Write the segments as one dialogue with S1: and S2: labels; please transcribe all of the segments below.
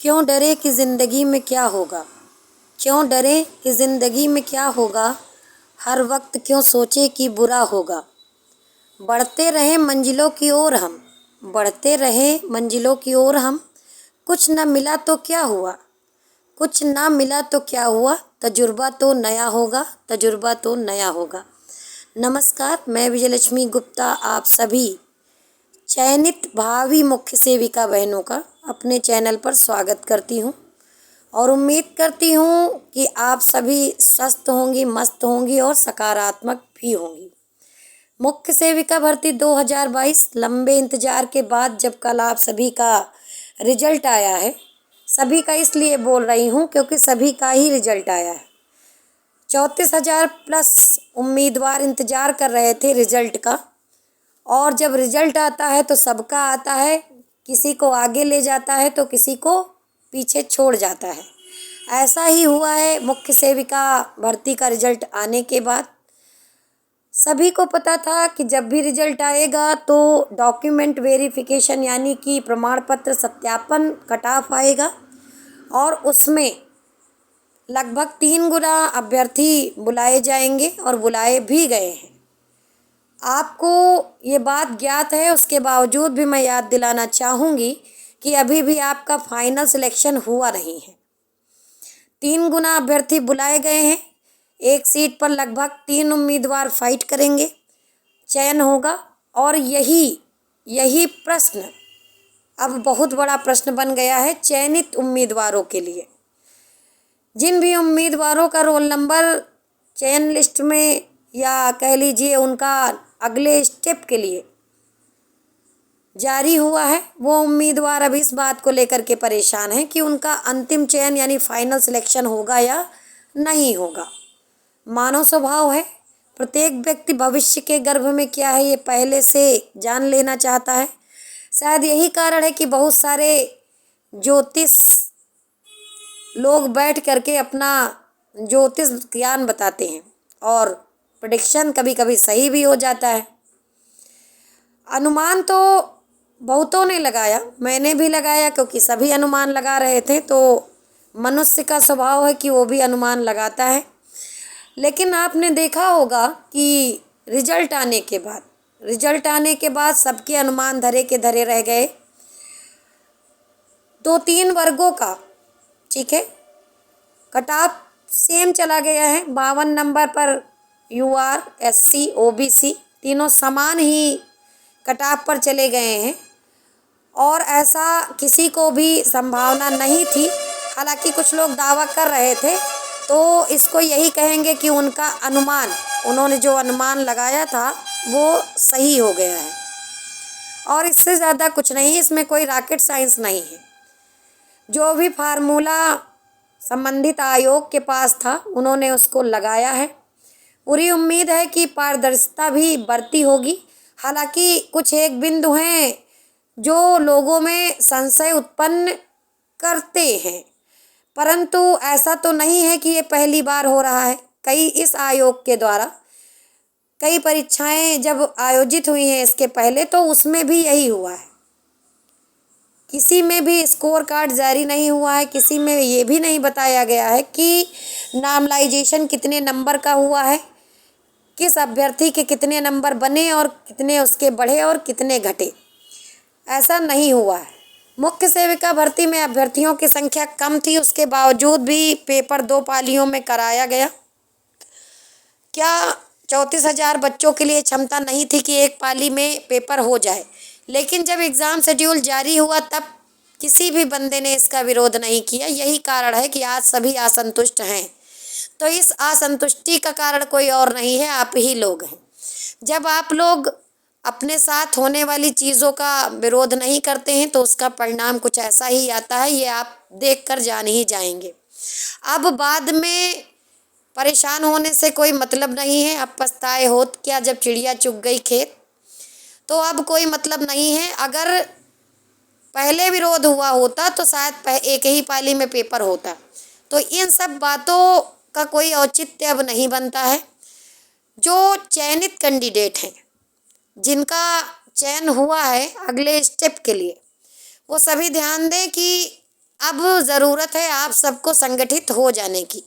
S1: क्यों डरे कि ज़िंदगी में क्या होगा। क्यों डरे कि ज़िंदगी में क्या होगा। हर वक्त क्यों सोचे कि बुरा होगा। बढ़ते रहे मंजिलों की ओर हम, बढ़ते रहे मंजिलों की ओर हम। कुछ न मिला तो क्या हुआ, कुछ ना मिला तो क्या हुआ। तजुर्बा तो नया होगा, तजुर्बा तो नया होगा। नमस्कार, मैं विजयलक्ष्मी गुप्ता आप सभी चयनित भावी मुख्य सेविका बहनों का अपने चैनल पर स्वागत करती हूँ और उम्मीद करती हूँ कि आप सभी स्वस्थ होंगी, मस्त होंगी और सकारात्मक भी होंगी। मुख्य सेविका भर्ती 2022 लंबे इंतजार के बाद जब कल आप सभी का रिजल्ट आया है, सभी का इसलिए बोल रही हूँ क्योंकि सभी का ही रिजल्ट आया है। 34,000 प्लस उम्मीदवार इंतजार कर रहे थे रिजल्ट का, और जब रिजल्ट आता है तो सबका आता है, किसी को आगे ले जाता है तो किसी को पीछे छोड़ जाता है। ऐसा ही हुआ है मुख्य सेविका भर्ती का रिजल्ट आने के बाद। सभी को पता था कि जब भी रिजल्ट आएगा तो डॉक्यूमेंट वेरिफिकेशन यानी कि प्रमाण पत्र सत्यापन कट ऑफ आएगा और उसमें लगभग 3 गुना अभ्यर्थी बुलाए जाएंगे और बुलाए भी गए हैं। आपको ये बात ज्ञात है, उसके बावजूद भी मैं याद दिलाना चाहूँगी कि अभी भी आपका फाइनल सिलेक्शन हुआ नहीं है। 3 गुना अभ्यर्थी बुलाए गए हैं। एक सीट पर लगभग 3 उम्मीदवार फाइट करेंगे, चयन होगा। और यही प्रश्न अब बहुत बड़ा प्रश्न बन गया है चयनित उम्मीदवारों के लिए। जिन भी उम्मीदवारों का रोल नंबर चयन लिस्ट में या कह लीजिए उनका अगले स्टेप के लिए जारी हुआ है, वो उम्मीदवार अब इस बात को लेकर के परेशान हैं कि उनका अंतिम चयन यानी फाइनल सिलेक्शन होगा या नहीं होगा। मानव स्वभाव है, प्रत्येक व्यक्ति भविष्य के गर्भ में क्या है ये पहले से जान लेना चाहता है। शायद यही कारण है कि बहुत सारे ज्योतिष लोग बैठ करके अपना ज्योतिष ज्ञान बताते हैं और प्रेडिक्शन कभी कभी सही भी हो जाता है। अनुमान तो बहुतों ने लगाया, मैंने भी लगाया क्योंकि सभी अनुमान लगा रहे थे, तो मनुष्य का स्वभाव है कि वो भी अनुमान लगाता है। लेकिन आपने देखा होगा कि रिजल्ट आने के बाद सबके अनुमान धरे के धरे रह गए। 2-3 वर्गों का, ठीक है, कट ऑफ सेम चला गया है। 52 नंबर पर UR, SC, OBC तीनों समान ही कट ऑफ पर चले गए हैं और ऐसा किसी को भी संभावना नहीं थी। हालांकि कुछ लोग दावा कर रहे थे, तो इसको यही कहेंगे कि उनका अनुमान, उन्होंने जो अनुमान लगाया था वो सही हो गया है और इससे ज़्यादा कुछ नहीं। इसमें कोई रॉकेट साइंस नहीं है। जो भी फार्मूला संबंधित आयोग के पास था उन्होंने उसको लगाया है। पूरी उम्मीद है कि पारदर्शिता भी बढ़ती होगी। हालांकि कुछ एक बिंदु हैं जो लोगों में संशय उत्पन्न करते हैं, परंतु ऐसा तो नहीं है कि ये पहली बार हो रहा है। इस आयोग के द्वारा कई परीक्षाएं जब आयोजित हुई हैं इसके पहले, तो उसमें भी यही हुआ है। किसी में भी स्कोर कार्ड जारी नहीं हुआ है, किसी में ये भी नहीं बताया गया है कि नॉर्मलाइजेशन कितने नंबर का हुआ है, किस अभ्यर्थी के कितने नंबर बने और कितने उसके बढ़े और कितने घटे। ऐसा नहीं हुआ है। मुख्य सेविका भर्ती में अभ्यर्थियों की संख्या कम थी, उसके बावजूद भी पेपर 2 पालियों में कराया गया। क्या 34,000 बच्चों के लिए क्षमता नहीं थी कि एक पाली में पेपर हो जाए? लेकिन जब एग्ज़ाम शेड्यूल जारी हुआ तब किसी भी बंदे ने इसका विरोध नहीं किया। यही कारण है कि आज सभी असंतुष्ट हैं। तो इस असंतुष्टि का कारण कोई और नहीं है, आप ही लोग हैं। जब आप लोग अपने साथ होने वाली चीज़ों का विरोध नहीं करते हैं तो उसका परिणाम कुछ ऐसा ही आता है, ये आप देखकर जान ही जाएंगे। अब बाद में परेशान होने से कोई मतलब नहीं है। अब पछताए होत क्या जब चिड़िया चुग गई खेत, तो अब कोई मतलब नहीं है। अगर पहले विरोध हुआ होता तो शायद एक ही पाली में पेपर होता। तो इन सब बातों का कोई औचित्य अब नहीं बनता है। जो चयनित कैंडिडेट हैं, जिनका चयन हुआ है अगले स्टेप के लिए, वो सभी ध्यान दें कि अब ज़रूरत है आप सबको संगठित हो जाने की।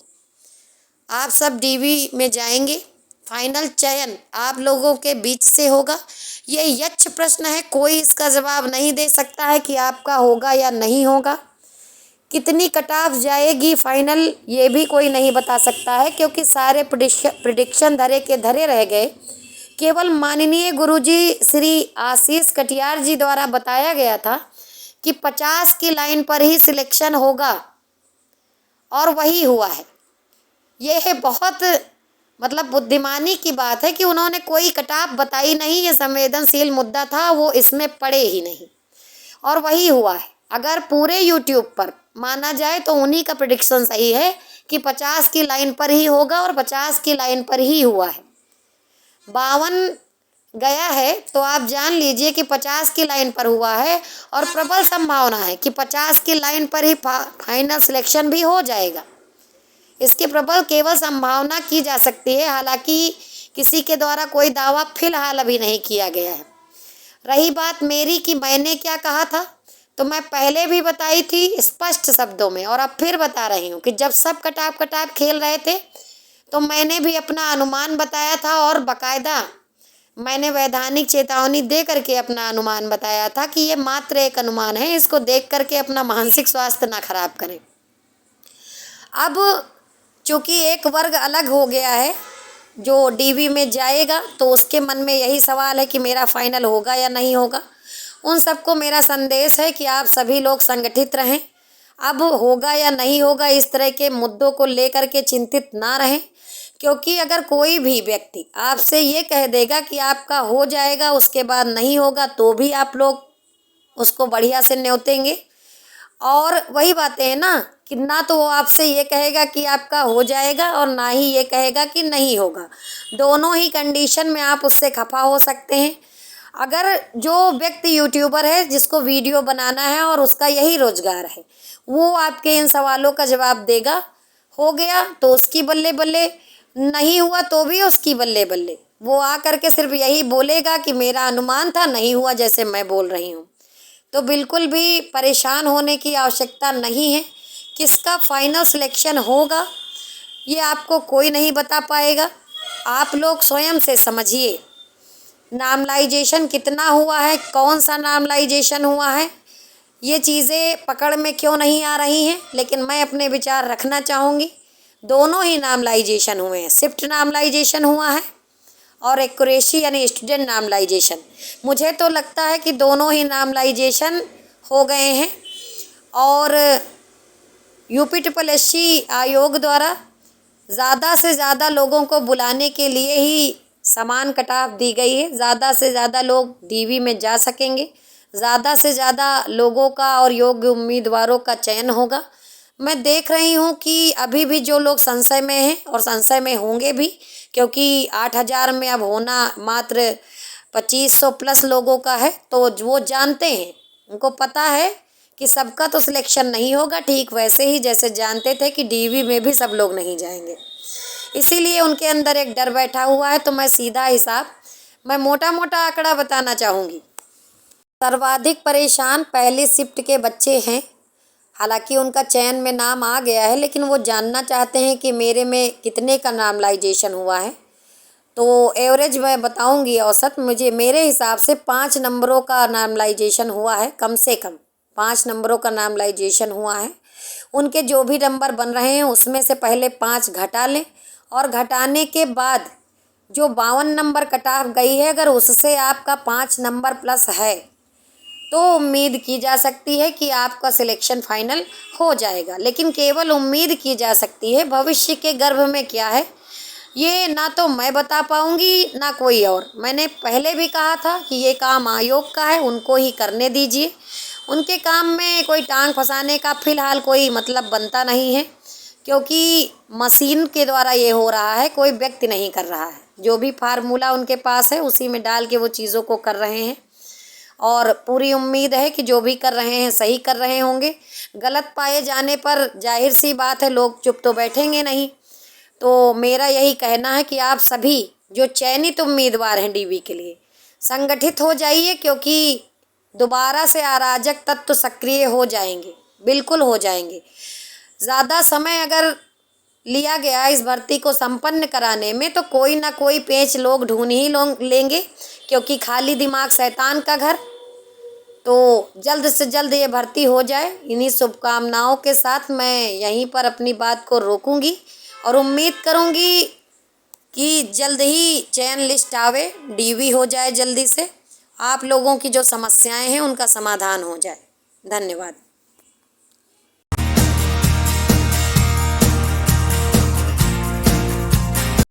S1: आप सब डीवी में जाएंगे, फाइनल चयन आप लोगों के बीच से होगा। ये यक्ष प्रश्न है, कोई इसका जवाब नहीं दे सकता है कि आपका होगा या नहीं होगा। कितनी कट ऑफ जाएगी फाइनल, ये भी कोई नहीं बता सकता है, क्योंकि सारे प्रिडिक्शन धरे के धरे रह गए। केवल माननीय गुरुजी श्री आशीष कटियार जी द्वारा बताया गया था कि 50 की लाइन पर ही सिलेक्शन होगा, और वही हुआ है। यह बहुत मतलब बुद्धिमानी की बात है कि उन्होंने कोई कट ऑफ बताई नहीं। ये संवेदनशील मुद्दा था, वो इसमें पड़े ही नहीं, और वही हुआ है। अगर पूरे यूट्यूब पर माना जाए तो उन्हीं का प्रेडिक्शन सही है कि 50 की लाइन पर ही होगा, और 50 की लाइन पर ही हुआ है। 52 गया है तो आप जान लीजिए कि 50 की लाइन पर हुआ है, और प्रबल संभावना है कि 50 की लाइन पर ही फाइनल सिलेक्शन भी हो जाएगा। इसकी प्रबल केवल संभावना की जा सकती है, हालांकि किसी के द्वारा कोई दावा फिलहाल अभी नहीं किया गया है। रही बात मेरी कि मैंने क्या कहा था, तो मैं पहले भी बताई थी स्पष्ट शब्दों में, और अब फिर बता रही हूँ कि जब सब कटाप खेल रहे थे तो मैंने भी अपना अनुमान बताया था, और बाकायदा मैंने वैधानिक चेतावनी दे करके अपना अनुमान बताया था कि ये मात्र एक अनुमान है, इसको देख करके अपना मानसिक स्वास्थ्य ना खराब करें। अब चूँकि एक वर्ग अलग हो गया है जो डीवी में जाएगा, तो उसके मन में यही सवाल है कि मेरा फाइनल होगा या नहीं होगा। उन सबको मेरा संदेश है कि आप सभी लोग संगठित रहें। अब होगा या नहीं होगा इस तरह के मुद्दों को लेकर के चिंतित ना रहें, क्योंकि अगर कोई भी व्यक्ति आपसे ये कह देगा कि आपका हो जाएगा उसके बाद नहीं होगा, तो भी आप लोग उसको बढ़िया से न्योतेंगे। और वही बातें हैं ना कि ना तो वो आपसे ये कहेगा कि आपका हो जाएगा, और ना ही ये कहेगा कि नहीं होगा। दोनों ही कंडीशन में आप उससे खफा हो सकते हैं। अगर जो व्यक्ति यूट्यूबर है जिसको वीडियो बनाना है और उसका यही रोजगार है, वो आपके इन सवालों का जवाब देगा। हो गया तो उसकी बल्ले बल्ले, नहीं हुआ तो भी उसकी बल्ले बल्ले। वो आ करके सिर्फ यही बोलेगा कि मेरा अनुमान था, नहीं हुआ जैसे मैं बोल रही हूँ। तो बिल्कुल भी परेशान होने की आवश्यकता नहीं है। किसका फाइनल सिलेक्शन होगा ये आपको कोई नहीं बता पाएगा। आप लोग स्वयं से समझिए, नामलाइजेशन कितना हुआ है, कौन सा नामलाइजेशन हुआ है, ये चीज़ें पकड़ में क्यों नहीं आ रही हैं। लेकिन मैं अपने विचार रखना चाहूँगी, दोनों ही नामलाइजेशन हुए हैं। शिफ्ट नामलाइजेशन हुआ है और एक्यूरेसी यानी स्टूडेंट नामलाइजेशन। मुझे तो लगता है कि दोनों ही नामलाइजेशन हो गए हैं, और UPSSC आयोग द्वारा ज़्यादा से ज़्यादा लोगों को बुलाने के लिए ही समान कटाव दी गई है। ज़्यादा से ज़्यादा लोग डीवी में जा सकेंगे, ज़्यादा से ज़्यादा लोगों का और योग्य उम्मीदवारों का चयन होगा। मैं देख रही हूँ कि अभी भी जो लोग संशय में हैं और संशय में होंगे भी, क्योंकि 8000 में अब होना मात्र 2500 प्लस लोगों का है, तो वो जानते हैं, उनको पता है कि सबका तो सिलेक्शन नहीं होगा, ठीक वैसे ही जैसे जानते थे कि डीवी में भी सब लोग नहीं जाएंगे। इसीलिए उनके अंदर एक डर बैठा हुआ है। तो मैं सीधा हिसाब, मैं मोटा मोटा आंकड़ा बताना चाहूँगी। सर्वाधिक परेशान पहली शिफ्ट के बच्चे हैं। हालांकि उनका चयन में नाम आ गया है, लेकिन वो जानना चाहते हैं कि मेरे में कितने का नामलाइजेशन हुआ है। तो एवरेज मैं बताऊंगी, औसत मुझे मेरे हिसाब से 5 नंबरों का नामलाइजेशन हुआ है, कम से कम 5 नंबरों का नामलाइजेशन हुआ है। उनके जो भी नंबर बन रहे हैं उसमें से पहले 5 घटा लें, और घटाने के बाद जो 52 नंबर कट ऑफ गई है, अगर उससे आपका 5 नंबर प्लस है तो उम्मीद की जा सकती है कि आपका सिलेक्शन फाइनल हो जाएगा। लेकिन केवल उम्मीद की जा सकती है, भविष्य के गर्भ में क्या है ये ना तो मैं बता पाऊँगी ना कोई और। मैंने पहले भी कहा था कि ये काम आयोग का है, उनको ही करने दीजिए। उनके काम में कोई टांग फंसाने का फ़िलहाल कोई मतलब बनता नहीं है, क्योंकि मशीन के द्वारा ये हो रहा है, कोई व्यक्ति नहीं कर रहा है। जो भी फार्मूला उनके पास है उसी में डाल के वो चीज़ों को कर रहे हैं, और पूरी उम्मीद है कि जो भी कर रहे हैं सही कर रहे होंगे। गलत पाए जाने पर जाहिर सी बात है लोग चुप तो बैठेंगे नहीं। तो मेरा यही कहना है कि आप सभी जो चयनित उम्मीदवार हैं डीवी के लिए संगठित हो जाइए, क्योंकि दोबारा से अराजक तत्व सक्रिय हो जाएंगे। बिल्कुल हो जाएंगे। ज़्यादा समय अगर लिया गया इस भर्ती को संपन्न कराने में तो कोई ना कोई पेच लोग ढूंढ ही लेंगे, क्योंकि खाली दिमाग शैतान का घर। तो जल्द से जल्द ये भर्ती हो जाए, इन्हीं शुभकामनाओं के साथ मैं यहीं पर अपनी बात को रोकूंगी और उम्मीद करूंगी कि जल्द ही चयन लिस्ट आवे, डीवी हो जाए जल्दी से, आप लोगों की जो समस्याएं हैं उनका समाधान हो जाए। धन्यवाद।